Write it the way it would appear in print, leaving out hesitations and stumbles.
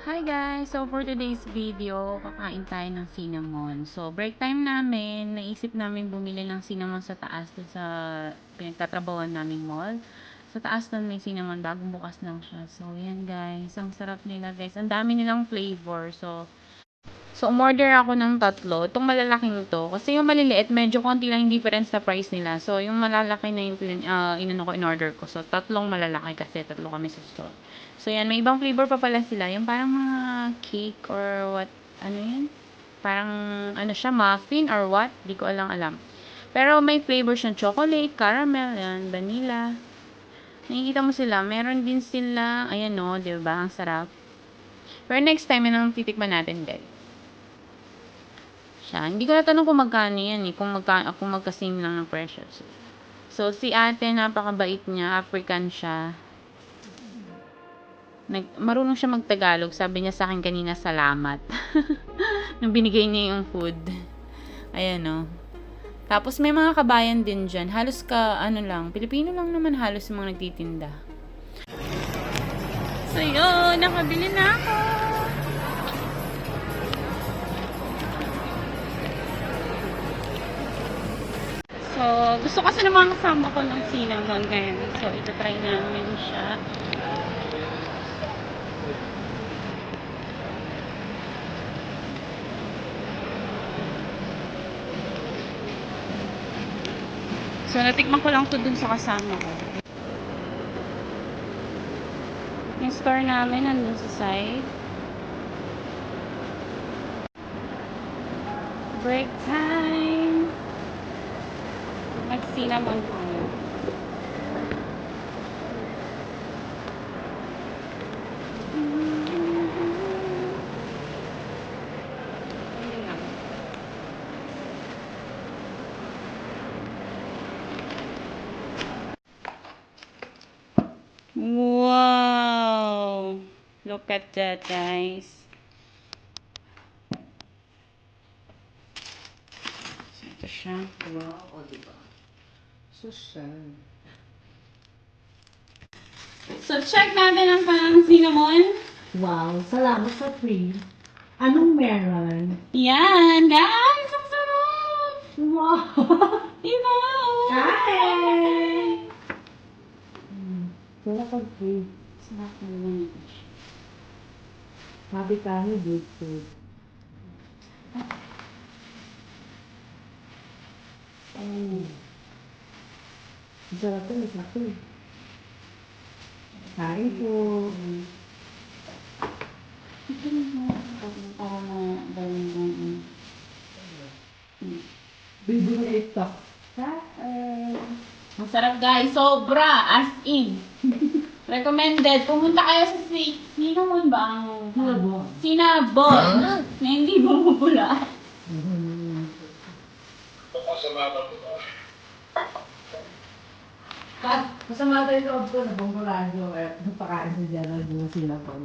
Hi guys! So for today's video, kakain tayo ng cinnamon. So break time namin, naisip namin bumili ng cinnamon sa taas doon sa pinagtatrabawan naming mall. Sa taas doon may cinnamon, bagong bukas lang siya. So yan guys, ang sarap nila guys. Ang dami nilang flavor. So umorder ako ng tatlo. Itong malalaking to. Kasi yung maliliit, medyo konti lang yung difference sa price nila. So yung malalaki na yung in-order ko. So tatlong malalaki kasi tatlo kami sa store. So yan, may ibang flavor pa pala sila. Yung parang mga cake or what, ano yan? Parang ano siya, muffin or what? Di ko alam. Pero may flavor siyang chocolate, caramel, yan, vanilla. Nakikita mo sila, meron din sila, ayan o, diba? Ang sarap. Pero next time, yun ang titikman natin guys. Siya. Hindi ko natanong kung magkano yan eh. Kung magkasame lang ng presyo. So, si ate, napakabait niya. African siya. Marunong siya magtagalog. Sabi niya sa akin kanina, salamat. Nung binigay niya yung food. Ayan o. Tapos, may mga kabayan din dyan. Halos Pilipino lang naman halos yung mga nagtitinda. So, yun. Nakabili na ako. So, gusto kasi naman kasama ko ng cinnamon ngayon. So, ito-try namin siya. So, natikman ko lang ito dun sa kasama ko. Yung store namin nandun sa side. Break time! Mag-cinnamon tayo. Wow! Look at that, guys. Ito siya. Wow, o diba? Susan. So, check natin ang panang cinnamon. Wow, salamat sa free. Anong meron? Yan, guys! Ang sarap! Wow! Diba? Hi! Wala pag free. Sarap naman. Sabi tayo, good food. Sarap to, may sakto. Kain po. Bibo na ito. Ang sarap guys, sobra, as in. Recommended. Pumunta kayo sa Cinnamon ba ang Cinnabon na hindi bumubula. Masama tayo sa loob ko, nabungkulado at napakain sa Gerald yung sila po.